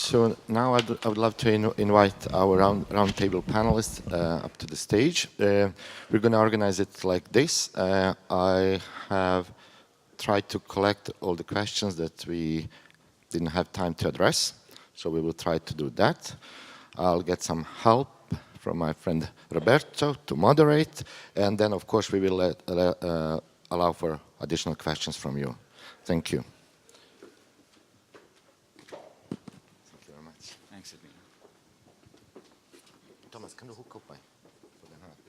So now I would love to invite our roundtable panelists up to the stage. We're going to organize it like this. I have tried to collect all the questions that we didn't have time to address, so we will try to do that. I'll get some help from my friend Roberto to moderate, and then of course we will allow for additional questions from you. Thank you. Thank you very much. Thanks, Edwin. Tomas, kan du hooka upp mig på den här? It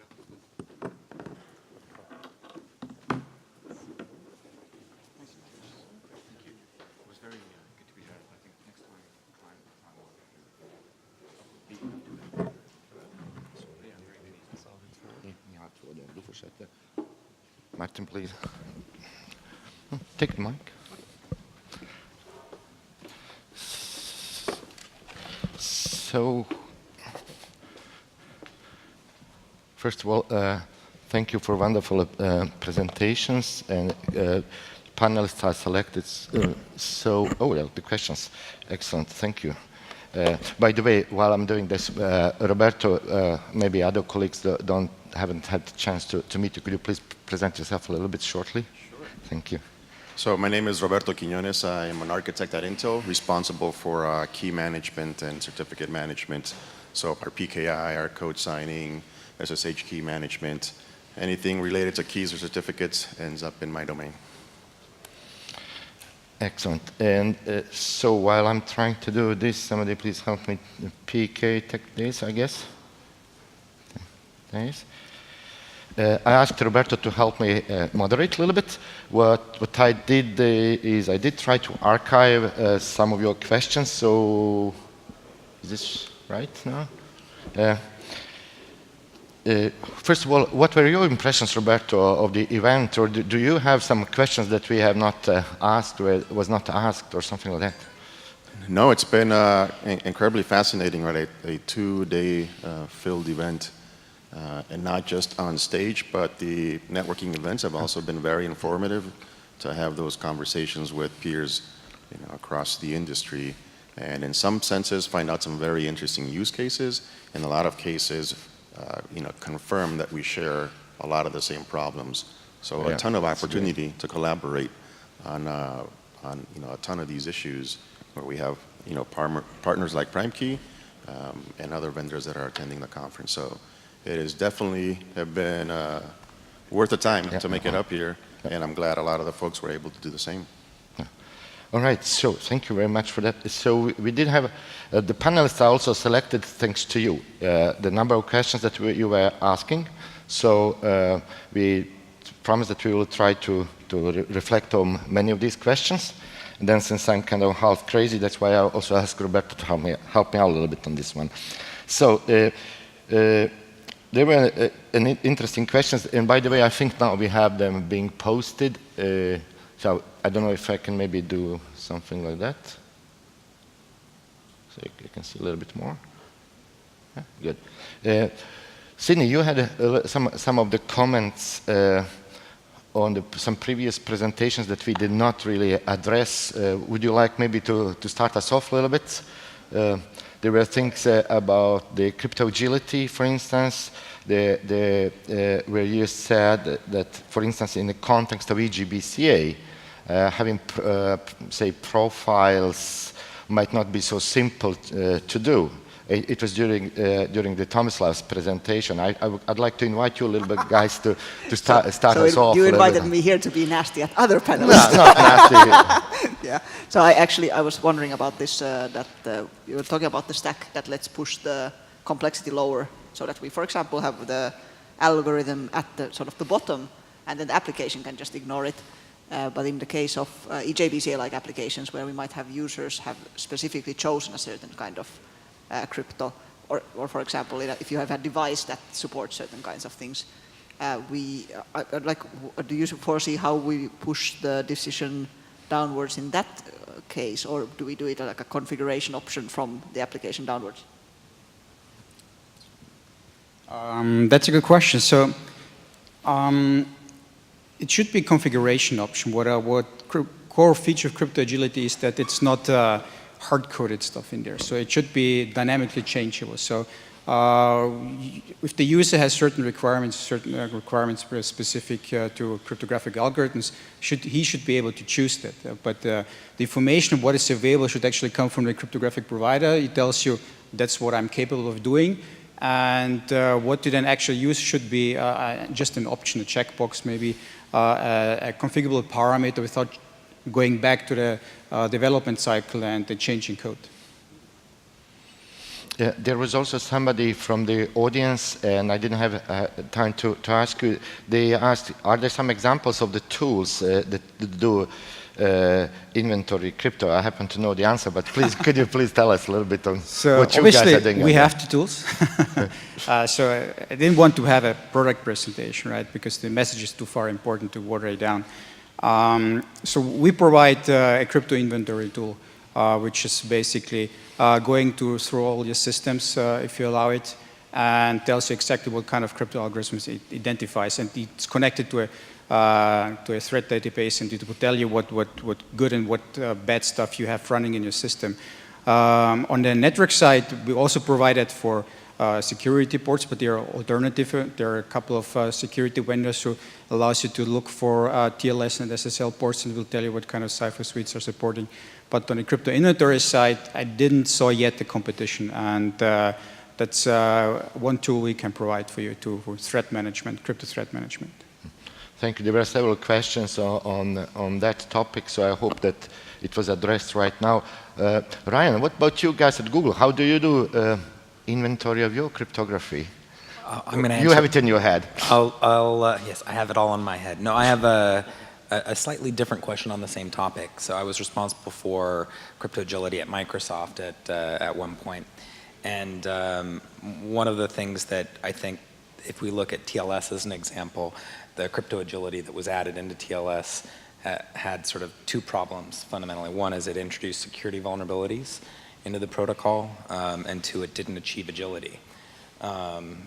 was very good to be here. I think next time Ni har två där. Du fortsätter. Martin, please. Take the mic. So, first of all, thank you for wonderful presentations, and panelists are selected. The questions, excellent, thank you. By the way, while I'm doing this, Roberto, maybe other colleagues haven't had the chance to meet you. Could you please present yourself a little bit shortly? Sure. Thank you. So my name is Roberto Quinones. I am an architect at Intel, responsible for key management and certificate management. So our PKI, our code signing, SSH key management, anything related to keys or certificates ends up in my domain. Excellent. And so while I'm trying to do this, somebody please help me. PK, take this, I guess. Nice. I asked Roberto to help me moderate a little bit. What I did is I did try to archive some of your questions. So is this right now? First of all, what were your impressions, Roberto, of the event? Or do you have some questions that we have not asked, or was not asked, or something like that? No, it's been incredibly fascinating, right? A 2-day filled event. And not just on stage, but the networking events have also been very informative to have those conversations with peers, across the industry, and in some senses find out some very interesting use cases. In a lot of cases, confirm that we share a lot of the same problems. So a ton of opportunity to collaborate on a ton of these issues where we have partners like PrimeKey and other vendors that are attending the conference. So it has definitely been worth the time to make it up here, and I'm glad a lot of the folks were able to do the same. All right, so thank you very much for that. So we did have, the panelists are also selected thanks to you, the number of questions that you were asking. So we promise that we will try to reflect on many of these questions. And then since I'm kind of half crazy, that's why I also asked Roberto to help me out a little bit on this one. So there were interesting questions, and by the way, I think now we have them being posted. So I don't know if I can maybe do something like that. So you can see a little bit more. Yeah, good. Sini, you had some of the comments on some previous presentations that we did not really address. Would you like maybe to start us off a little bit? There were things about the crypto agility, for instance, where you said that, for instance, in the context of EGBCA, having, say, profiles might not be so simple to do. It was during the Tomislav's presentation. I'd like to invite you a little bit, guys, to start us off. You invited me here to be nasty at other panelists. No, not nasty. Yeah. So I was wondering about this, you were talking about the stack that lets push the complexity lower, so that we, for example, have the algorithm at the sort of the bottom, and then the application can just ignore it. But in the case of EJBCA-like applications, where we might have users have specifically chosen a certain kind of crypto, or for example, if you have a device that supports certain kinds of things, do you foresee how we push the decision downwards in that case, or do we do it like a configuration option from the application downwards? That's a good question. So it should be configuration option. What core feature of crypto agility is that it's not hard-coded stuff in there. So it should be dynamically changeable. So if the user has certain requirements specific to cryptographic algorithms, he should be able to choose that. But the information of what is available should actually come from the cryptographic provider. It tells you that's what I'm capable of doing. And what you then actually use should be just an option, a checkbox, maybe a configurable parameter without going back to the development cycle and the changing code. Yeah, there was also somebody from the audience, and I didn't have time to ask you. They asked, are there some examples of the tools that do inventory crypto? I happen to know the answer, but please, could you please tell us a little bit on what you guys are doing? We have the tools. So I didn't want to have a product presentation, right? Because the message is too far important to water it down. So we provide a crypto inventory tool, which is basically going through all your systems, if you allow it, and tells you exactly what kind of crypto algorithms it identifies. And it's connected to a threat database, and it will tell you what good and what bad stuff you have running in your system. On the network side, we also provide it for security ports, but they are alternative. There are a couple of security vendors who allows you to look for TLS and SSL ports, and will tell you what kind of cipher suites are supporting. But on the crypto inventory side, I didn't saw yet the competition, and that's one tool we can provide for you for threat management, crypto threat management. Thank you. There were several questions on that topic, so I hope that it was addressed right now. Ryan, what about you guys at Google? How do you do inventory of your cryptography? I'm going to answer. You have it in your head. Yes, I have it all in my head. No, I have a slightly different question on the same topic. So I was responsible for crypto agility at Microsoft at one point. And one of the things that I think, if we look at TLS as an example, the crypto agility that was added into TLS had sort of two problems fundamentally. One is it introduced security vulnerabilities into the protocol, and two, it didn't achieve agility.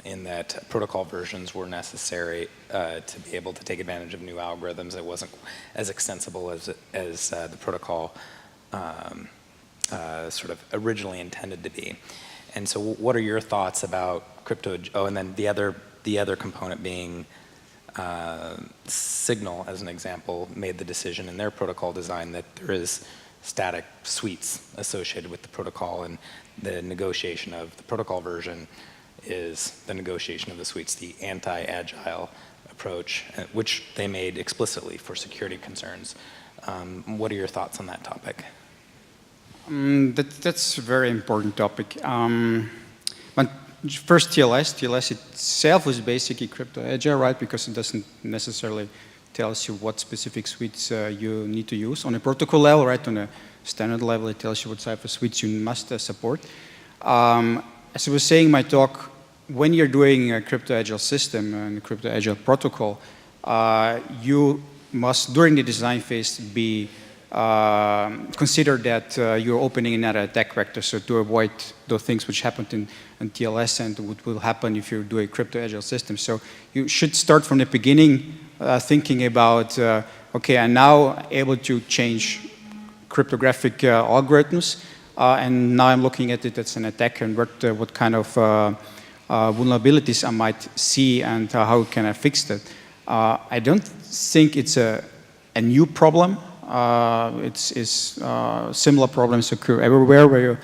In that protocol versions were necessary to be able to take advantage of new algorithms. It wasn't as extensible as the protocol sort of originally intended to be. And so what are your thoughts about crypto? Oh, and then the other component being Signal, as an example, made the decision in their protocol design that there is static suites associated with the protocol, and the negotiation of the protocol version is the negotiation of the suites, the anti-agile approach, which they made explicitly for security concerns. What are your thoughts on that topic? That's a very important topic. But first, TLS itself is basically crypto agile, right? Because it doesn't necessarily tells you what specific suites you need to use. On a protocol level, right, on a standard level, it tells you what type of suites you must support. As I was saying in my talk, when you're doing a crypto agile system and a crypto agile protocol, you must, during the design phase, be consider that you're opening another attack vector, so to avoid those things which happened in TLS and what will happen if you do a crypto agile system. So you should start from the beginning thinking about, okay, I'm now able to change cryptographic algorithms, and now I'm looking at it as an attacker and what kind of vulnerabilities I might see and how can I fix that. I don't think it's a new problem. Similar problems occur everywhere where you're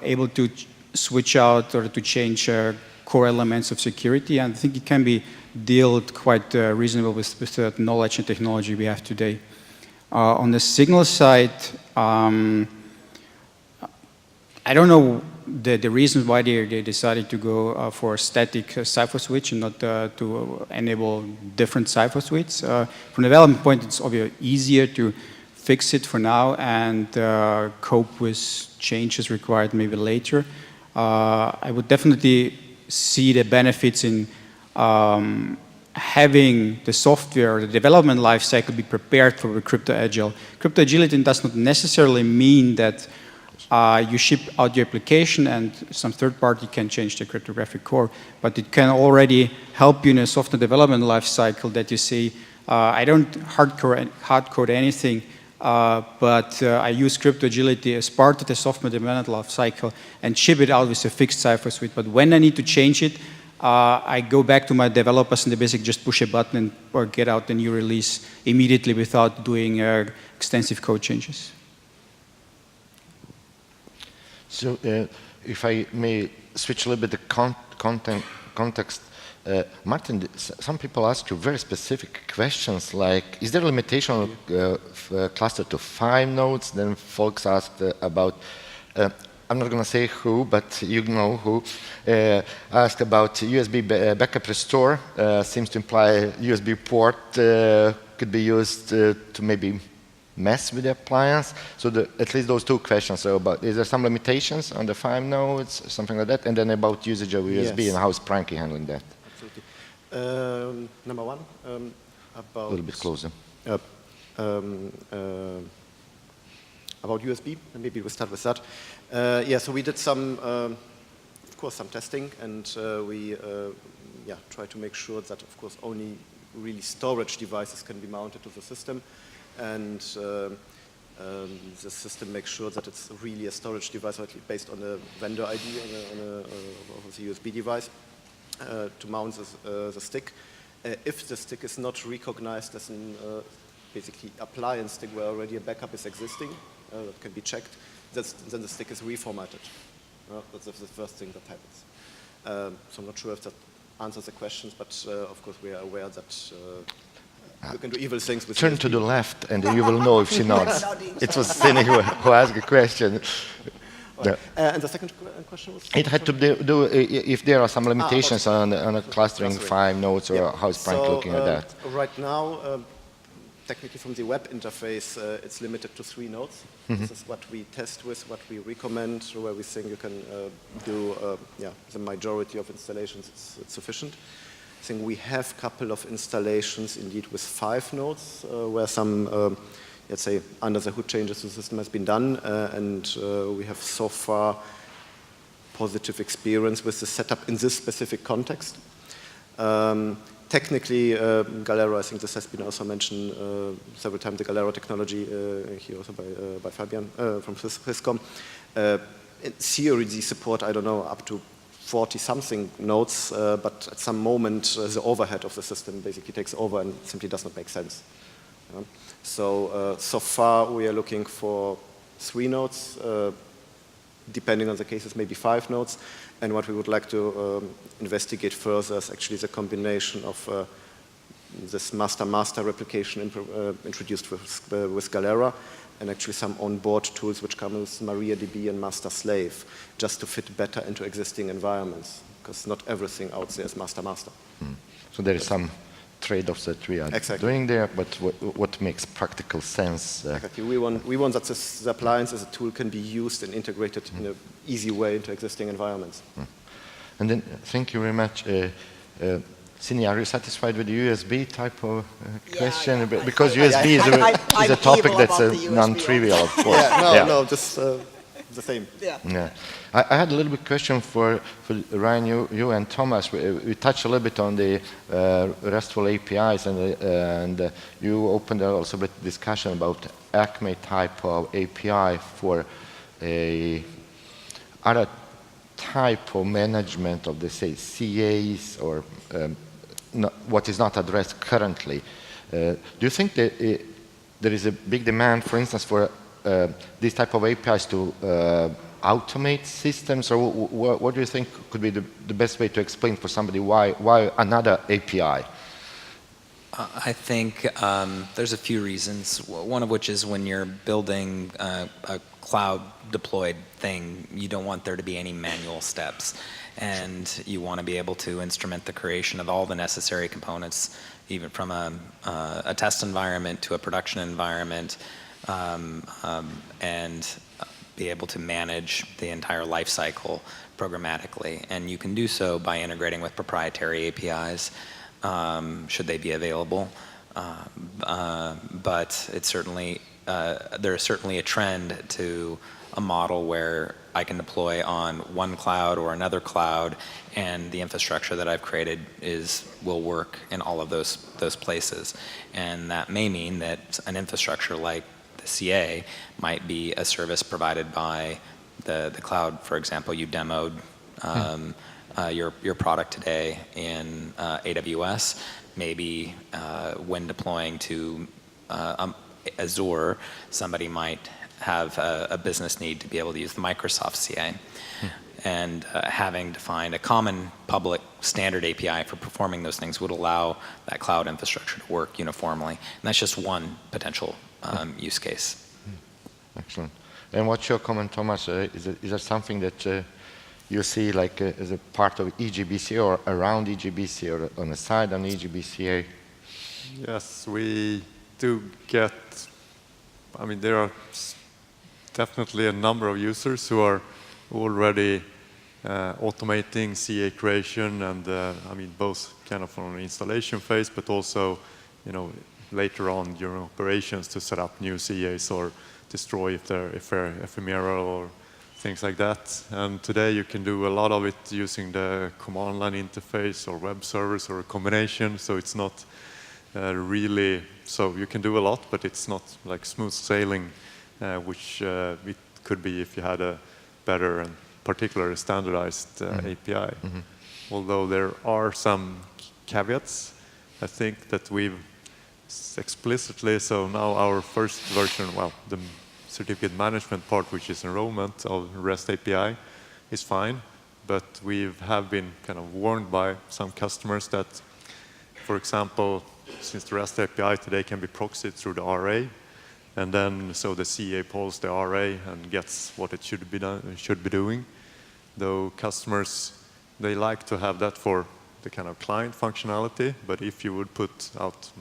able to switch out or to change core elements of security, and I think it can be dealt quite reasonable with the knowledge and technology we have today. On the Signal side, I don't know the reasons why they decided to go for a static cipher switch and not to enable different cipher suites. From a development point, it's obviously easier to fix it for now and cope with changes required maybe later. I would definitely see the benefits in having the software, the development lifecycle be prepared for the crypto agile. Crypto agility does not necessarily mean that you ship out your application and some third party can change the cryptographic core, but it can already help you in a software development lifecycle that you say, I don't hard code anything. but I use crypto agility as part of the software development life cycle and ship it out with a fixed cipher suite. But when I need to change it, I go back to my developers and they basically just push a button or get out the new release immediately without doing extensive code changes. So if I may switch a little bit the context, Martin, some people ask you very specific questions like, is there a limitation on cluster to 5 nodes? Then folks asked about, I'm not going to say who, but you know who, asked about USB backup restore. Seems to imply USB port could be used to maybe mess with the appliance. So at least those 2 questions are about, is there some limitations on the 5 nodes, something like that? And then about usage of USB, yes, and how is PrimeKey handling that? Absolutely. Number one, about... A little bit closer. About USB, and maybe we'll start with that. Yeah, so we did some, of course, some testing, and we try to make sure that, of course, only really storage devices can be mounted to the system, and the system makes sure that it's really a storage device based on a vendor ID of the USB device to mount the stick. If the stick is not recognized as an basically appliance stick where already a backup is existing, that can be checked, then the stick is reformatted. That's the first thing that happens. So I'm not sure if that answers the questions, but of course we are aware that you can do evil things with Turn USB. to the left and you will know if she nods. It was Sini who asked a question. Yeah. And the second question was? It had to do if there are some limitations on a clustering 5 nodes, or how is PrimeKey looking at that? Right now, technically from the web interface, it's limited to 3 nodes. Mm-hmm. This is what we test with, what we recommend, where we think you can do the majority of installations, it's sufficient. I think we have a couple of installations indeed with 5 nodes, where some let's say, under the hood changes to the system has been done, and we have so far positive experience with the setup in this specific context. Technically, Galera, I think this has been also mentioned several times, the Galera technology, here also by Fabian from Swisscom. In theory, they support, I don't know, up to 40-something nodes, but at some moment, the overhead of the system basically takes over and simply does not make sense. So far we are looking for 3 nodes, depending on the cases, maybe 5 nodes. And what we would like to investigate further is actually the combination of this master-master replication introduced with Galera, and actually some onboard tools which come with MariaDB and master-slave, just to fit better into existing environments, because not everything out there is master-master. So there is some trade-offs that we are doing there, but what makes practical sense? Exactly. We want that the appliance as a tool can be used and integrated in an easy way into existing environments. And then, thank you very much. Sini, are you satisfied with the USB type of question? Because USB is a topic that's non-trivial, of course. No, just the same. Yeah. I had a little bit question for Ryan, you and Tomas. We touched a little bit on the RESTful APIs, and you opened also a bit discussion about Acme type of API for a other type of management of the, say, CAs or what is not addressed currently. Do you think that there is a big demand, for instance, for these type of APIs to automate systems, or what do you think could be the best way to explain for somebody why another API? I think there's a few reasons. One of which is when you're building a cloud deployed thing, you don't want there to be any manual steps, and you want to be able to instrument the creation of all the necessary components, even from a test environment to a production environment, and be able to manage the entire life cycle programmatically. And you can do so by integrating with proprietary APIs, should they be available. But it's certainly, there is certainly a trend to a model where I can deploy on one cloud or another cloud, and the infrastructure that I've created will work in all of those places. And that may mean that an infrastructure like the CA might be a service provided by the cloud. For example, you demoed your product today in AWS. Maybe when deploying to Azure, somebody might have a business need to be able to use the Microsoft CA. And having defined a common public standard API for performing those things would allow that cloud infrastructure to work uniformly. And that's just one potential use case. Excellent. And what's your comment, Tomas? Is that something that you see like as a part of EGBCA or around EGBCA or on the side on EGBCA? Yes, we do get, I mean, there are definitely a number of users who are already automating CA creation and I mean both kind of from an installation phase but also later on during operations to set up new CAs or destroy if they're ephemeral or things like that. And today you can do a lot of it using the command line interface or web servers or a combination, so it's not really, so you can do a lot but it's not like smooth sailing which it could be if you had a better and particularly standardized API. Although there are some caveats, I think that we've explicitly, so now our first version, well, the certificate management part, which is enrollment of REST API, is fine, but we have been kind of warned by some customers that, for example, since the REST API today can be proxied through the RA, and then so the CA polls the RA and gets what it should be doing. Though customers, they like to have that for the kind of client functionality, but if you would put out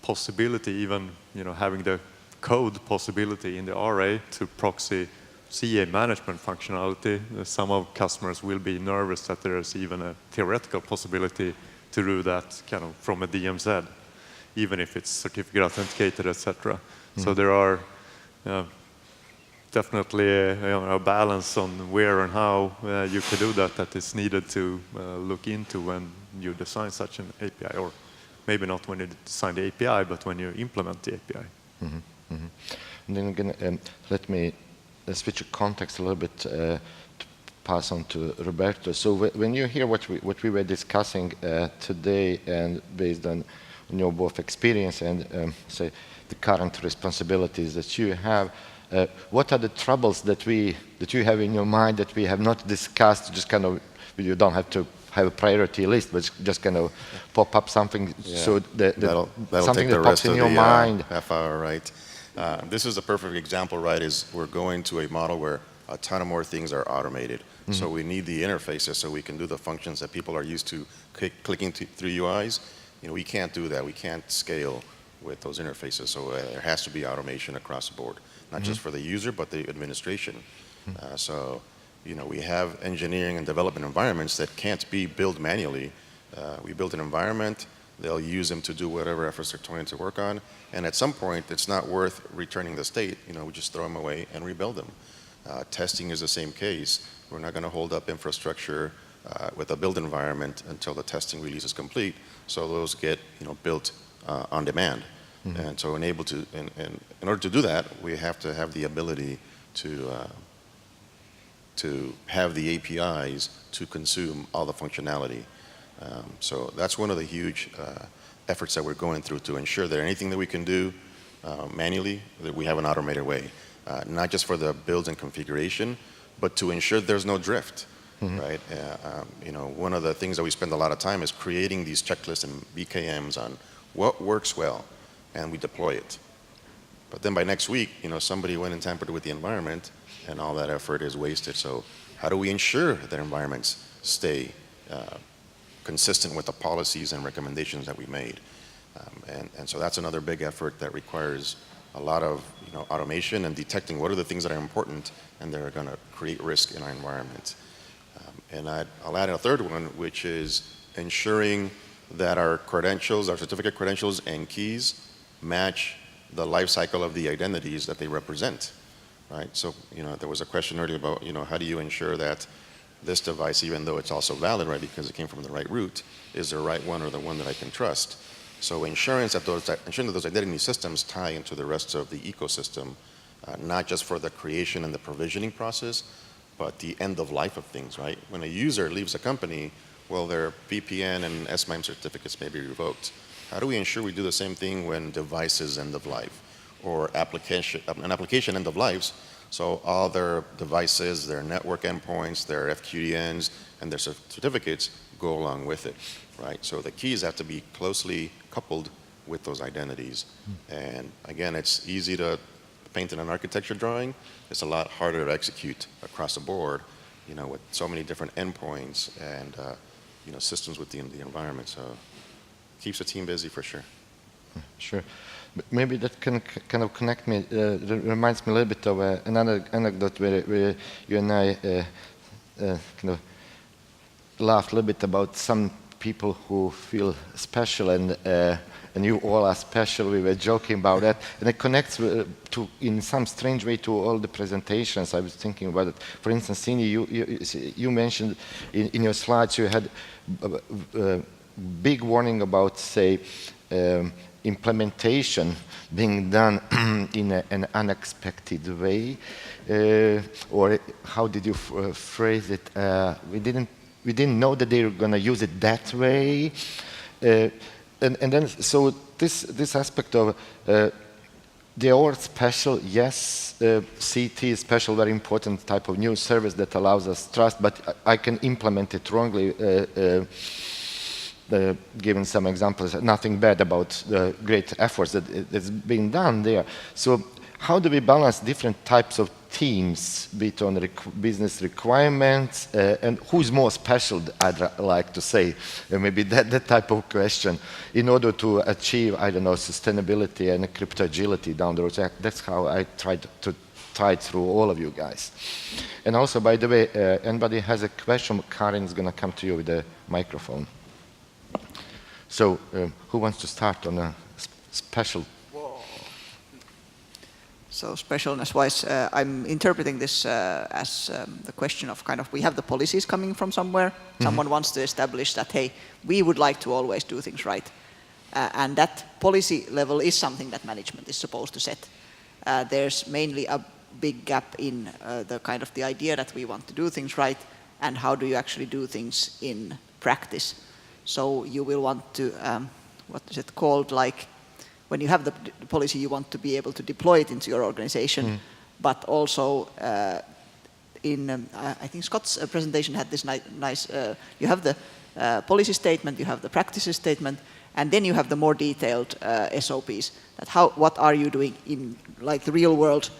possibility, even having the code possibility in the RA to proxy CA management functionality, some of customers will be nervous that there is even a theoretical possibility to do that kind of from a DMZ, even if it's certificate authenticated, etc. So there are definitely a balance on where and how you can do that is needed to look into when you design such an API, or maybe not when you design the API, but when you implement the API. And then again, let me switch the context a little bit to pass on to Roberto. So when you hear what we were discussing today, and based on your both experience and say the current responsibilities that you have, what are the troubles that you have in your mind that we have not discussed? Just kind of, you don't have to have a priority list, but just kind of pop up something. Yeah. So that'll something take the that rest pops in of your the mind. Half hour, right? This is a perfect example, right? Is we're going to a model where a ton of more things are automated. So we need the interfaces so we can do the functions that people are used to clicking through UIs. We can't do that. We can't scale with those interfaces. So there has to be automation across the board, not just for the user, but the administration. So we have engineering and development environments that can't be built manually. We build an environment, they'll use them to do whatever efforts they're trying to work on, and at some point it's not worth returning the state. We just throw them away and rebuild them. Testing is the same case. We're not going to hold up infrastructure with a build environment until the testing release is complete, so those get built on demand. And so in order to do that, we have to have the ability to have the APIs to consume all the functionality. So that's one of the huge efforts that we're going through to ensure that anything that we can do manually, that we have an automated way, not just for the build and configuration, but to ensure there's no drift, right? One of the things that we spend a lot of time is creating these checklists and BKMs on what works well, and we deploy it. But then by next week, somebody went and tampered with the environment, and all that effort is wasted. So how do we ensure that environments stay consistent with the policies and recommendations that we made? And so that's another big effort that requires a lot of automation and detecting what are the things that are important and that are going to create risk in our environment. And I'll add a third one, which is ensuring that our credentials, our certificate credentials and keys match the life cycle of the identities that they represent, right? So, there was a question earlier about, how do you ensure that this device, even though it's also valid, right, because it came from the right root, is the right one or the one that I can trust? So ensuring that those identity systems tie into the rest of the ecosystem, not just for the creation and the provisioning process, but the end of life of things, right? When a user leaves a company, well, their VPN and SMIME certificates may be revoked. How do we ensure we do the same thing when devices end of life or an application end of lives? So all their devices, their network endpoints, their FQDNs, and their certificates go along with it, right? So the keys have to be closely coupled with those identities. And again, it's easy to paint in an architecture drawing. It's a lot harder to execute across the board, with so many different endpoints and systems within the environment. So keeps the team busy for sure. Sure. Maybe that can kind of connect me, reminds me a little bit of another anecdote where you and I kind of laughed a little bit about some people who feel special and you all are special. We were joking about that, and it connects in some strange way to all the presentations. I was thinking about it. For instance, Sini, you mentioned in your slides you had a big warning about, say, implementation being done in an unexpected way, or how did you phrase it? We didn't know that they were going to use it that way, and then so this aspect of they are special. Yes, CT is special, very important type of new service that allows us trust, but I can implement it wrongly. Given some examples, nothing bad about the great efforts that's being done there. So how do we balance different types of teams, be it on business requirements, and who's more special, I'd like to say, maybe that type of question, in order to achieve, I don't know, sustainability and crypto agility down the road. That's how I tried to tie through all of you guys. And also, by the way, anybody has a question, Karin's going to come to you with a microphone. So, who wants to start on a special? So specialness-wise, I'm interpreting this as the question of kind of, we have the policies coming from somewhere. Mm-hmm. Someone wants to establish that, hey, we would like to always do things right. And that policy level is something that management is supposed to set. There's mainly a big gap in the kind of the idea that we want to do things right, and how do you actually do things in practice. So you will want to, what is it called, like when you have the policy, you want to be able to deploy it into your organization, but also I think Scott's presentation had this nice, you have the policy statement, you have the practices statement, and then you have the more detailed SOPs, that what are you doing in like the real world,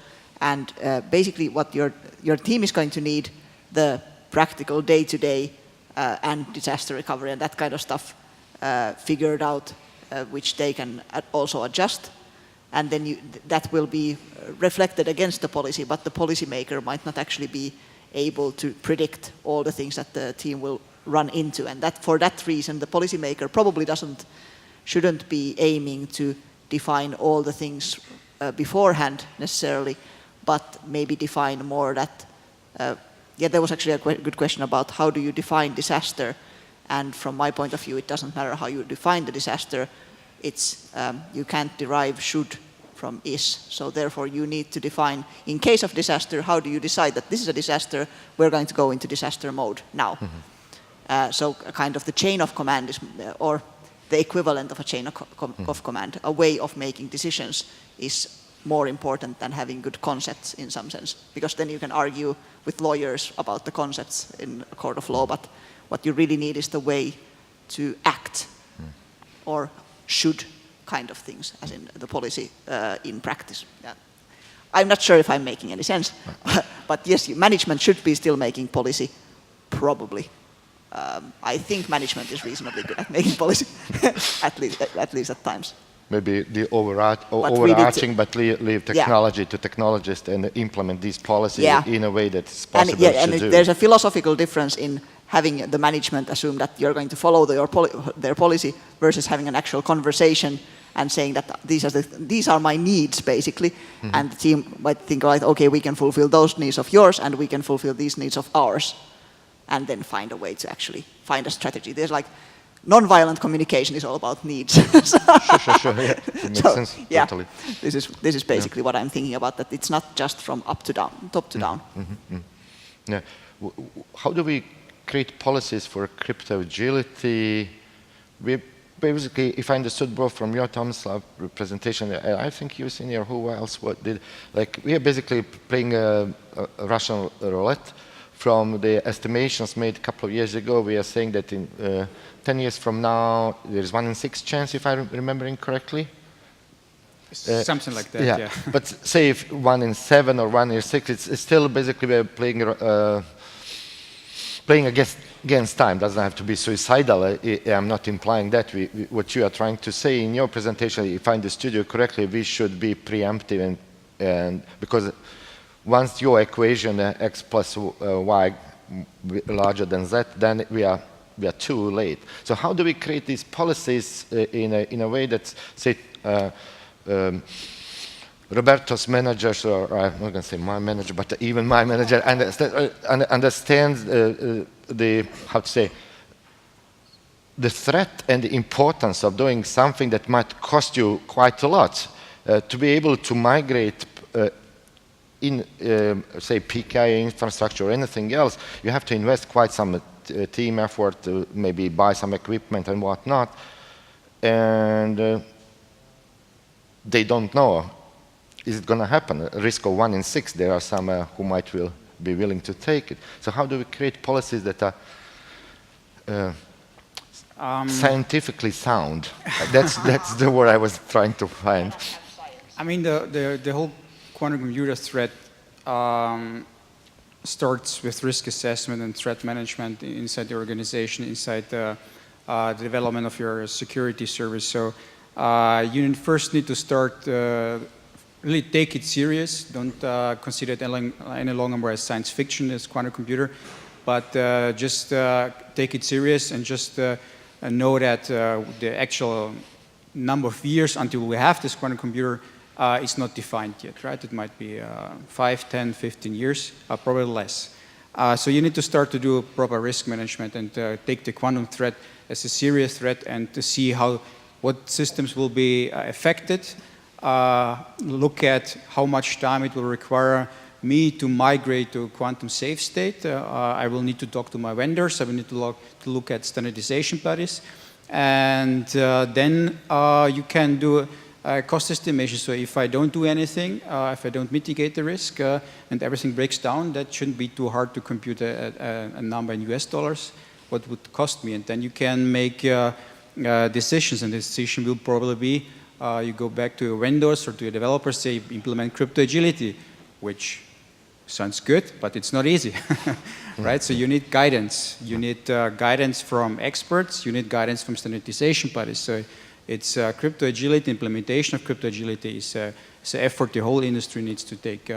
and basically what your team is going to need, the practical day-to-day and disaster recovery and that kind of stuff figured out, which they can also adjust, and then that will be reflected against the policy, but the policymaker might not actually be able to predict all the things that the team will run into, and that for that reason the policymaker probably shouldn't be aiming to define all the things beforehand necessarily, but maybe define more that there was actually a good question about how do you define disaster, and from my point of view it doesn't matter how you define the disaster, it's you can't derive should from is, so therefore you need to define, in case of disaster, how do you decide that this is a disaster, we're going to go into disaster mode now. Mm-hmm. So kind of the chain of command is, or the equivalent of a chain of command, a way of making decisions is more important than having good concepts in some sense, because then you can argue with lawyers about the concepts in a court of law, but what you really need is the way to act, or should kind of things, as in the policy in practice. Yeah. I'm not sure if I'm making any sense, but yes, management should be still making policy, probably. I think management is reasonably good at making policy, at least at times. Maybe the overarching, but leave technology to technologists and implement these policies in a way that's possible to do. There's a philosophical difference in having the management assume that you're going to follow their policy versus having an actual conversation and saying that these are my needs, basically. Mm-hmm. And the team might think, like, okay, we can fulfill those needs of yours and we can fulfill these needs of ours. And then find a way to actually find a strategy. There's like non-violent communication is all about needs. Sure. Yeah, it makes sense. Yeah, Totally. this is basically what I'm thinking about. That it's not just from up to down, top to down. Yeah. How do we create policies for crypto agility? We basically, if I understood both from your Tomislav presentation, I think you, Sini, or who else did, like we are basically playing a Russian roulette. From the estimations made a couple of years ago, we are saying that in 10 years from now, there's 1 in 6 chance, if I'm remembering correctly. Something like that, yeah. But say if 1 in 7 or 1 in 6, it's still basically we're playing against time. Doesn't have to be suicidal. I'm not implying that. What you are trying to say in your presentation, if I understood you correctly, we should be preemptive and because once your equation x plus y larger than z, then we are too late. So how do we create these policies in a way that, say, Roberto's managers, or I'm not going to say my manager, but even my manager understands the how to say the threat and the importance of doing something that might cost you quite a lot to be able to migrate. In, say, PKI infrastructure or anything else, you have to invest quite some team effort to maybe buy some equipment and whatnot. And they don't know, is it going to happen? A risk of 1 in 6, there are some who might be willing to take it. So how do we create policies that are scientifically sound? That's the word I was trying to find. I mean, the whole quantum computer threat starts with risk assessment and threat management inside the organization, inside the development of your security service. So you first need to start, really take it serious. Don't consider it any longer more as science fiction as quantum computer, but just take it serious and just know that the actual number of years until we have this quantum computer is not defined yet, right? It might be 5, 10, 15 years, probably less. So you need to start to do proper risk management and take the quantum threat as a serious threat and to see what systems will be affected. Look at how much time it will require me to migrate to a quantum safe state. I will need to talk to my vendors. I will need to look at standardization bodies. And then you can do cost estimation. So if I don't do anything, if I don't mitigate the risk and everything breaks down, that shouldn't be too hard to compute a number in US dollars, what would cost me. And then you can make decisions, and the decision will probably be you go back to your vendors or to your developers, say implement crypto agility, which sounds good, but it's not easy, right? So you need guidance. You need guidance from experts. You need guidance from standardization bodies. So it's crypto agility, implementation of crypto agility is an effort the whole industry needs to take.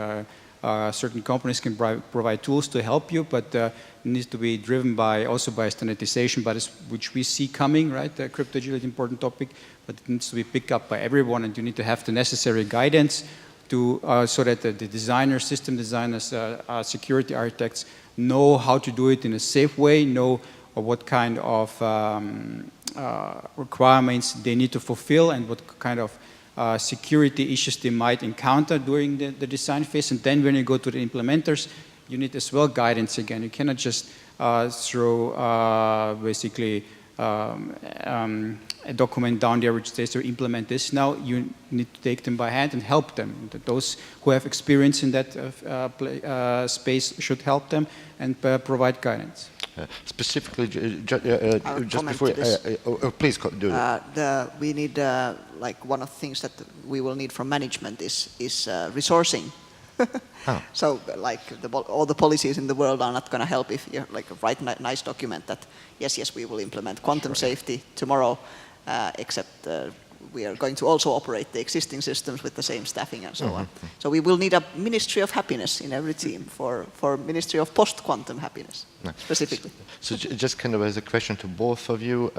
Certain companies can provide tools to help you, but it needs to be driven also by standardization bodies, which we see coming, right? Crypto agility, important topic, but it needs to be picked up by everyone, and you need to have the necessary guidance to, so that the designers, system designers, security architects know how to do it in a safe way, know what kind of requirements they need to fulfill and what kind of security issues they might encounter during the design phase. And then when you go to the implementers, you need as well guidance again. You cannot just throw basically a document down there which says to implement this. Now you need to take them by hand and help them. Those who have experience in that space should help them and provide guidance. Specifically, just before, please do it. We need, like one of the things that we will need from management is resourcing. So, like all the policies in the world are not going to help if you write a nice document that yes, we will implement quantum safety tomorrow, except we are going to also operate the existing systems with the same staffing and so on. So we will need a Ministry of Happiness in every team for Ministry of Post-Quantum Happiness, specifically. So just kind of as a question to both of you,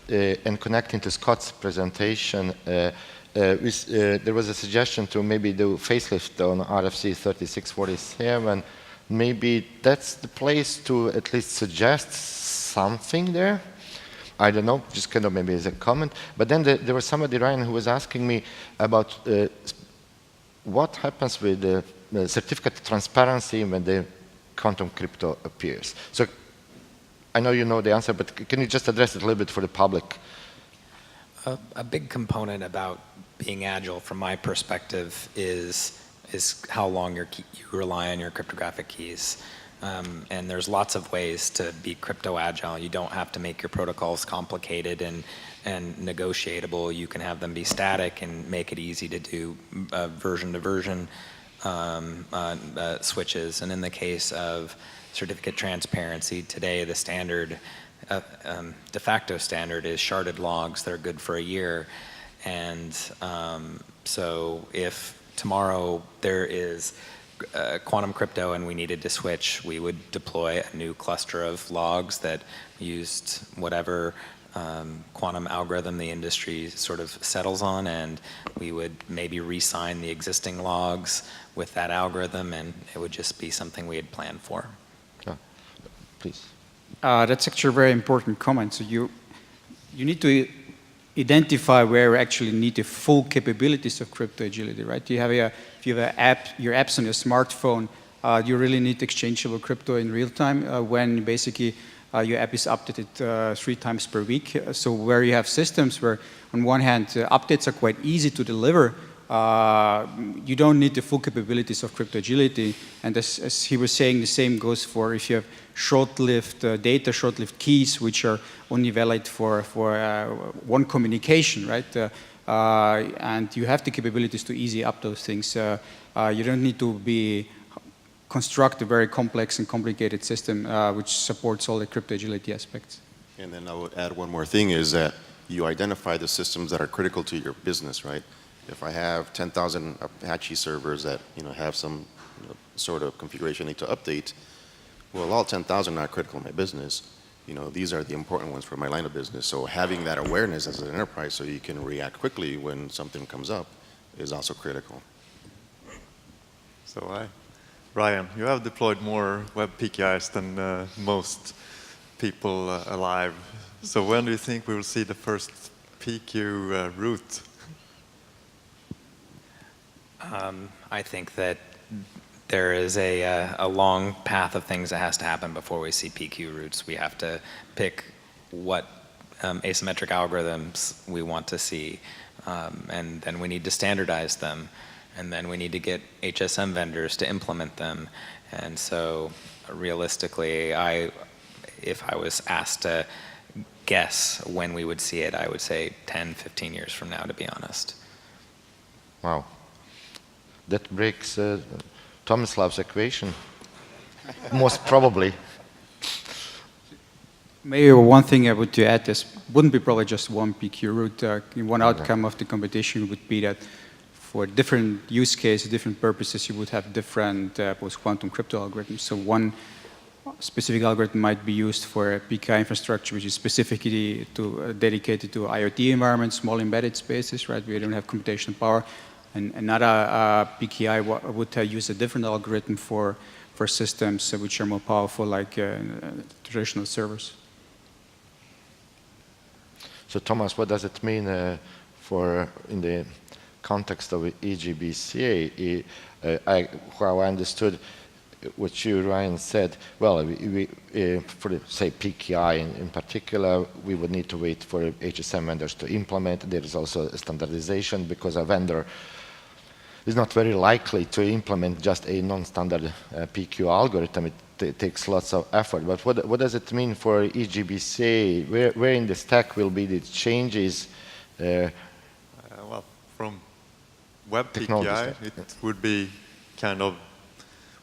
and connecting to Scott's presentation, there was a suggestion to maybe do facelift on RFC 3647. Maybe that's the place to at least suggest something there. I don't know, just kind of maybe as a comment. But then there was somebody, Ryan, who was asking me about what happens with the certificate transparency when the quantum crypto appears. So I know you know the answer, but can you just address it a little bit for the public? A big component about being agile, from my perspective, is how long you rely on your cryptographic keys. And there's lots of ways to be crypto agile. You don't have to make your protocols complicated and negotiable. You can have them be static and make it easy to do version to version switches. And in the case of certificate transparency, today the standard, de facto standard, is sharded logs that are good for a year. And so if tomorrow there is quantum crypto and we needed to switch, we would deploy a new cluster of logs that used whatever quantum algorithm the industry sort of settles on, and we would maybe re-sign the existing logs with that algorithm, and it would just be something we had planned for. Please. That's actually a very important comment. So you need to identify where you actually need the full capabilities of crypto agility, right? You have if you have your apps on your smartphone, you really need exchangeable crypto in real time when basically your app is updated 3 times per week. So where you have systems where on one hand updates are quite easy to deliver, you don't need the full capabilities of crypto agility. And as he was saying, the same goes for if you have short-lived data, short-lived keys, which are only valid for one communication, right? And you have the capabilities to easy up those things. You don't need to construct a very complex and complicated system which supports all the crypto agility aspects. And then I would add one more thing is that you identify the systems that are critical to your business, right? If I have 10,000 Apache servers that have some sort of configuration I need to update, well, all 10,000 are not critical in my business. These are the important ones for my line of business. So having that awareness as an enterprise so you can react quickly when something comes up is also critical. So Ryan, you have deployed more web PKIs than most people alive. So when do you think we will see the first PQ route? I think that there is a long path of things that has to happen before we see PQ routes. We have to pick what asymmetric algorithms we want to see, and then we need to standardize them, and then we need to get HSM vendors to implement them. And so realistically, if I was asked to guess when we would see it, I would say 10, 15 years from now, to be honest. Wow. That breaks Tomislav's equation, most probably. Maybe one thing I would add is wouldn't be probably just one PQ route. One outcome of the competition would be that for different use cases, different purposes, you would have different post-quantum crypto algorithms. So one specific algorithm might be used for a PKI infrastructure, which is specifically dedicated to IoT environments, small embedded spaces, right? We don't have computational power. And another PKI would use a different algorithm for systems which are more powerful, like traditional servers. So Thomas, what does it mean in the context of EGBCA? How I understood what you, Ryan, said, well, for, say, PKI in particular, we would need to wait for HSM vendors to implement. There is also a standardization because a vendor is not very likely to implement just a non-standard PQ algorithm. It takes lots of effort. But what does it mean for EGBCA? Where in the stack will be the changes? Well, from web PKI, it would be kind of,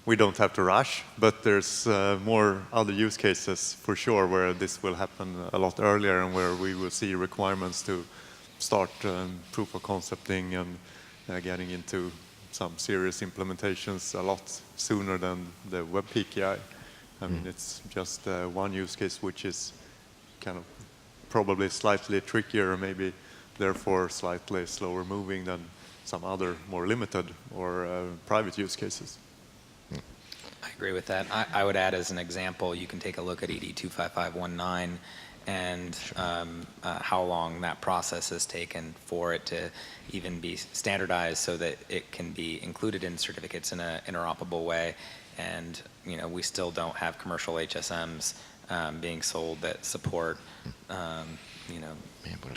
we don't have to rush, but there's more other use cases for sure where this will happen a lot earlier and where we will see requirements to start proof of concepting and getting into some serious implementations a lot sooner than the web PKI. I mean, it's just one use case which is kind of probably slightly trickier, maybe therefore slightly slower moving than some other more limited or private use cases. I agree with that. I would add as an example, you can take a look at ED25519 and how long that process has taken for it to even be standardized so that it can be included in certificates in an interoperable way. And we still don't have commercial HSMs being sold that support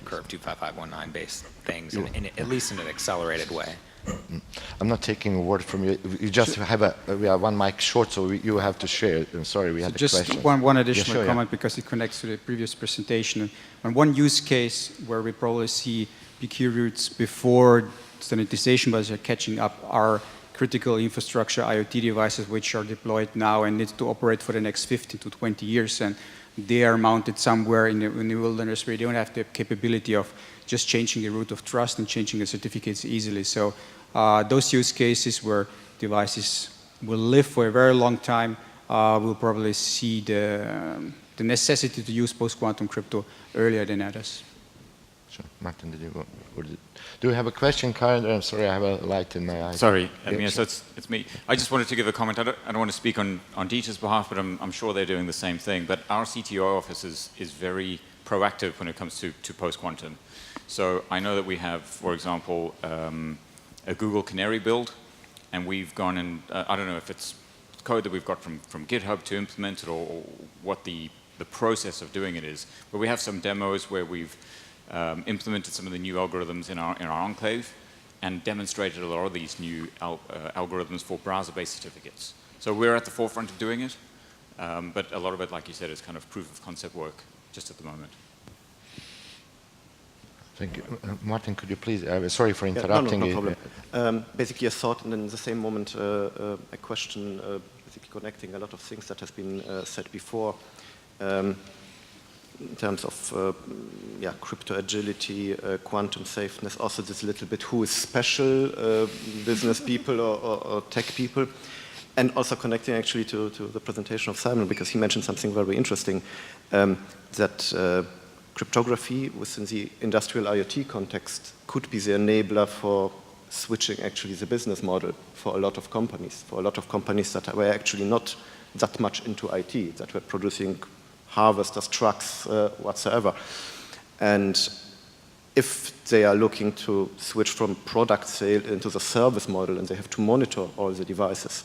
Curve 25519 based things, at least in an accelerated way. I'm not taking a word from you. You just we are one mic short, so you have to share. I'm sorry, we had a question. Just one additional comment, because it connects to the previous presentation. And one use case where we probably see PQ routes before standardization bodies are catching up are critical infrastructure IoT devices which are deployed now and need to operate for the next 15 to 20 years. And they are mounted somewhere in the wilderness where they don't have the capability of just changing the root of trust and changing the certificates easily. So those use cases where devices will live for a very long time will probably see the necessity to use post-quantum crypto earlier than others. Sure. Martin, do you have a question, Karen? I'm sorry, I have a light in my eye. Sorry, yes, it's me. I just wanted to give a comment. I don't want to speak on Dieter's behalf, but I'm sure they're doing the same thing. But our CTO office is very proactive when it comes to post-quantum. So I know that we have, for example, a Google Canary build, and we've gone and, I don't know if it's code that we've got from GitHub to implement it or what the process of doing it is. But we have some demos where we've implemented some of the new algorithms in our enclave and demonstrated a lot of these new algorithms for browser-based certificates. So we're at the forefront of doing it, but a lot of it, like you said, is kind of proof of concept work just at the moment. Thank you. Martin, could you please, sorry for interrupting no you. problem. Basically a thought, and then in the same moment a question, basically connecting a lot of things that has been said before. In terms of crypto agility, quantum safeness, also this little bit who is special, business people or tech people, and also connecting actually to the presentation of Simon, because he mentioned something very interesting, that cryptography within the industrial IoT context could be the enabler for switching actually the business model for a lot of companies that were actually not that much into IT, that were producing harvesters, trucks, whatsoever. And if they are looking to switch from product sale into the service model and they have to monitor all the devices,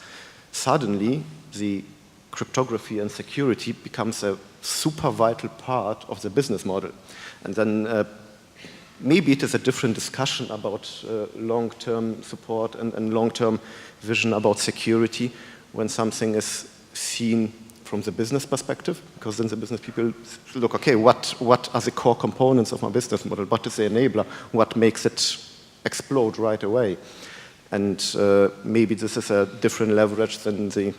suddenly the cryptography and security becomes a super vital part of the business model. And then maybe it is a different discussion about long-term support and long-term vision about security when something is seen from the business perspective, because then the business people look, okay, what are the core components of my business model? What is the enabler? What makes it explode right away? And maybe this is a different leverage than the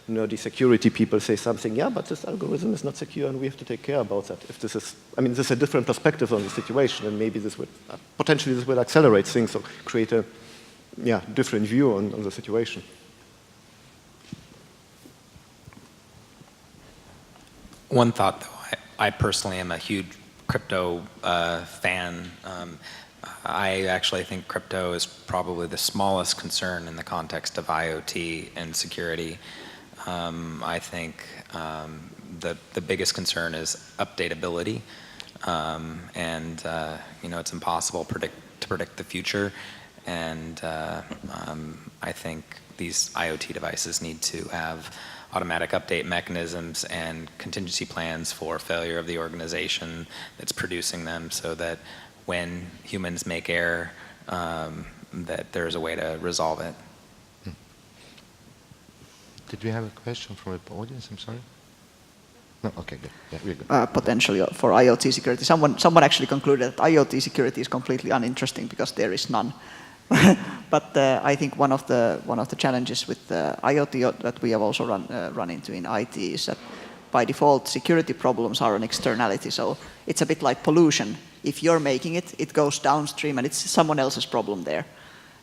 nerdy security people say something, yeah, but this algorithm is not secure and we have to take care about that. If this is, this is a different perspective on the situation, and maybe this would, potentially this will accelerate things or create a different view on the situation. One thought, though, I personally am a huge crypto fan. I actually think crypto is probably the smallest concern in the context of IoT and security. I think the biggest concern is updatability, and it's impossible to predict the future. And I think these IoT devices need to have automatic update mechanisms and contingency plans for failure of the organization that's producing them, so that when humans make error, that there's a way to resolve it. Did we have a question from the audience? I'm sorry. No. Okay. Good. Yeah, we're good. Potentially for IoT security, someone actually concluded that IoT security is completely uninteresting because there is none. But I think one of the challenges with IoT that we have also run into in IT is that by default security problems are an externality. So it's a bit like pollution. If you're making it, it goes downstream and it's someone else's problem there.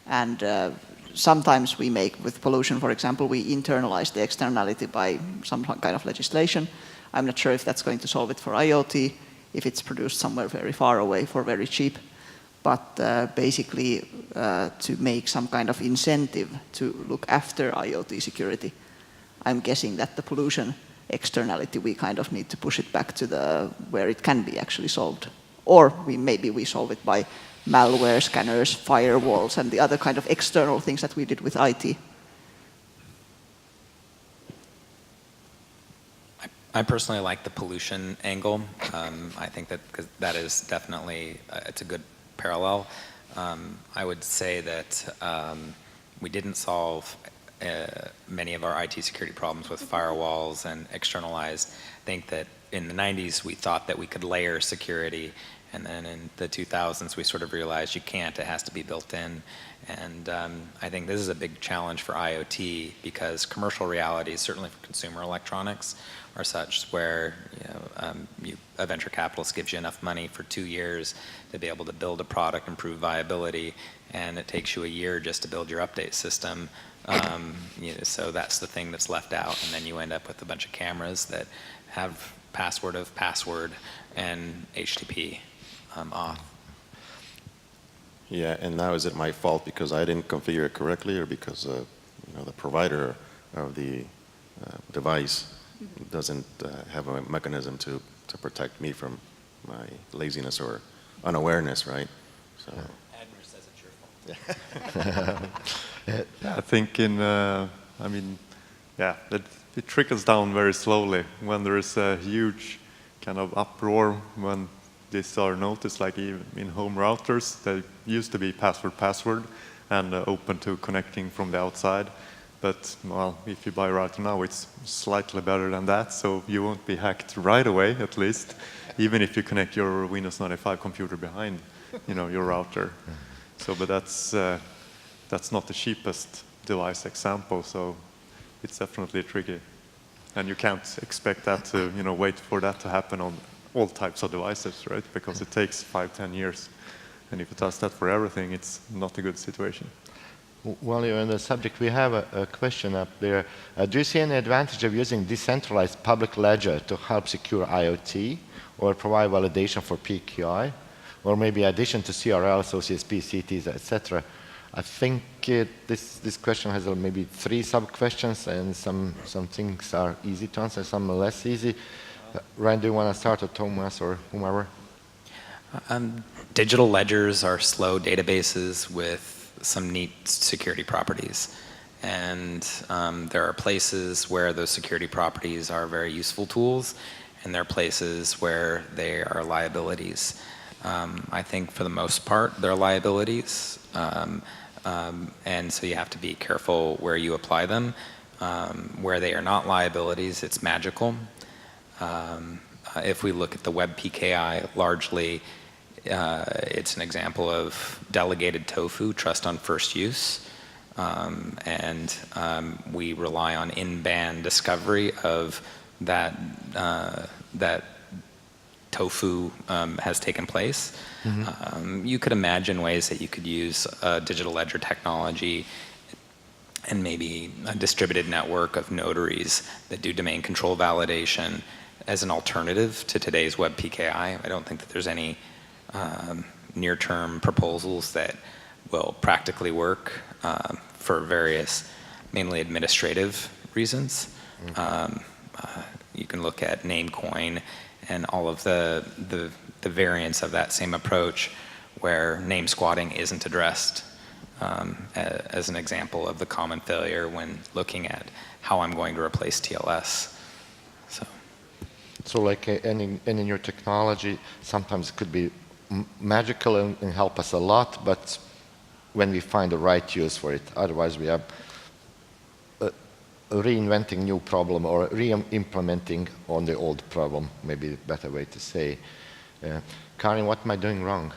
And sometimes we make, with pollution, for example, we internalize the externality by some kind of legislation. I'm not sure if that's going to solve it for IoT, if it's produced somewhere very far away for very cheap. But basically, to make some kind of incentive to look after IoT security, I'm guessing that the pollution externality, we kind of need to push it back to where it can be actually solved. Or maybe we solve it by malware, scanners, firewalls, and the other kind of external things that we did with IT. I personally like the pollution angle. I think that that is definitely, it's a good parallel. I would say that we didn't solve many of our IT security problems with firewalls and externalized. I think that in the 90s we thought that we could layer security, and then in the 2000s we sort of realized you can't, it has to be built in. And I think this is a big challenge for IoT, because commercial realities, certainly for consumer electronics, are such where a venture capitalist gives you enough money for 2 years to be able to build a product and prove viability, and it takes you a year just to build your update system. So that's the thing that's left out, and then you end up with a bunch of cameras that have password of password and HTTP auth. Yeah, and now is it my fault because I didn't configure it correctly, or because the provider of the device doesn't have a mechanism to protect me from my laziness or unawareness, right? So. Admiral says it's your fault. I think it trickles down very slowly when there is a huge kind of uproar when these are noticed, like even in home routers, they used to be password and open to connecting from the outside. But, well, if you buy a router now, it's slightly better than that, so you won't be hacked right away, at least, even if you connect your Windows 95 computer behind, your router. So, but that's not the cheapest device example, so it's definitely tricky. And you can't expect that to, wait for that to happen on all types of devices, right? Because it takes 5-10 years. And if it does that for everything, it's not a good situation. While you're on the subject, we have a question up there. Do you see any advantage of using decentralized public ledger to help secure IoT or provide validation for PKI, or maybe addition to CRLs, OCSP, CTs, etc.? I think this question has maybe 3 sub-questions, and some things are easy to answer, some are less easy. Ryan, do you want to start, or Tomas, or whomever? Digital ledgers are slow databases with some neat security properties. And there are places where those security properties are very useful tools, and there are places where they are liabilities. I think for the most part, they're liabilities. And so you have to be careful where you apply them. Where they are not liabilities, it's magical. If we look at the web PKI, largely it's an example of delegated tofu, trust on first use. And we rely on in-band discovery of that tofu has taken place. Mm-hmm. You could imagine ways that you could use digital ledger technology and maybe a distributed network of notaries that do domain control validation as an alternative to today's web PKI. I don't think that there's any near-term proposals that will practically work for various, mainly administrative reasons. Mm-hmm. You can look at Namecoin and all of the variants of that same approach where name squatting isn't addressed as an example of the common failure when looking at how I'm going to replace TLS. So like any new technology, sometimes it could be magical and help us a lot, but when we find the right use for it, otherwise we are reinventing new problem or re-implementing on the old problem, maybe a better way to say. Karin, what am I doing wrong?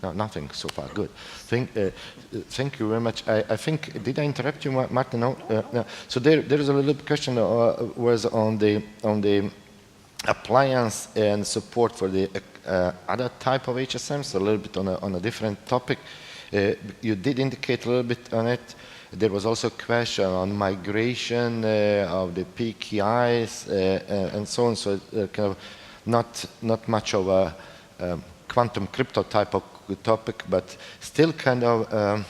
No, nothing so far. Good. Thank you very much. I think, did I interrupt you, Martin? No. No. So there is a little question was on the appliance and support for the other type of HSMs, a little bit on a different topic. You did indicate a little bit on it. There was also a question on migration of the PKIs and so on. So kind of not much of a quantum crypto type of topic, but still kind of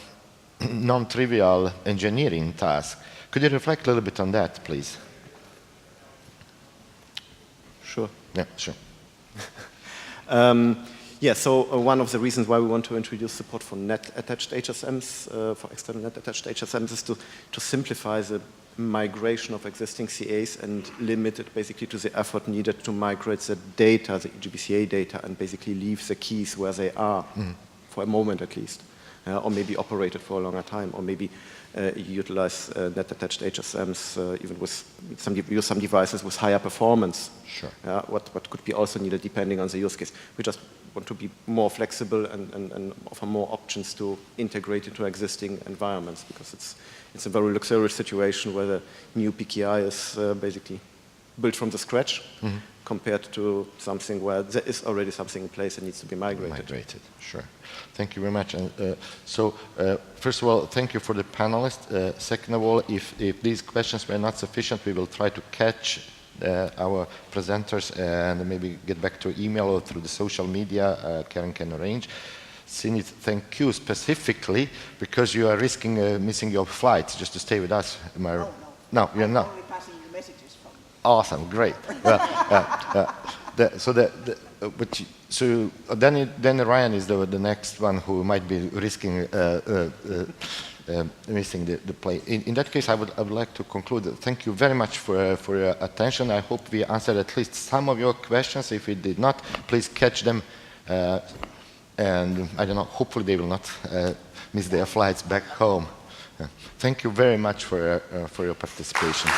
non-trivial engineering task. Could you reflect a little bit on that, please? Yeah, sure. Yeah, so one of the reasons why we want to introduce support for net-attached HSMs, for external net-attached HSMs, is to simplify the migration of existing CAs and limit it basically to the effort needed to migrate the data, the EGBCA data, and basically leave the keys where they are, for a moment at least, or maybe operate it for a longer time, or maybe utilize net-attached HSMs even with some devices with higher performance. Sure. What could be also needed depending on the use case. We just want to be more flexible and offer more options to integrate into existing environments, because it's a very luxurious situation where the new PKI is basically built from the scratch compared to something where there is already something in place that needs to be migrated. Sure. Thank you very much. And first of all, thank you for the panelists. Second of all, if these questions were not sufficient, we will try to catch our presenters and maybe get back to email or through the social media Karen can arrange. Sini, thank you specifically because you are risking missing your flight just to stay with us. No, you're not. Only passing the messages from. Awesome, great. So then Ryan is the next one who might be risking missing the play. In that case, I would like to conclude. Thank you very much for your attention. I hope we answered at least some of your questions. If we did not, please catch them. And I don't know, hopefully they will not miss their flights back home. Thank you very much for your participation.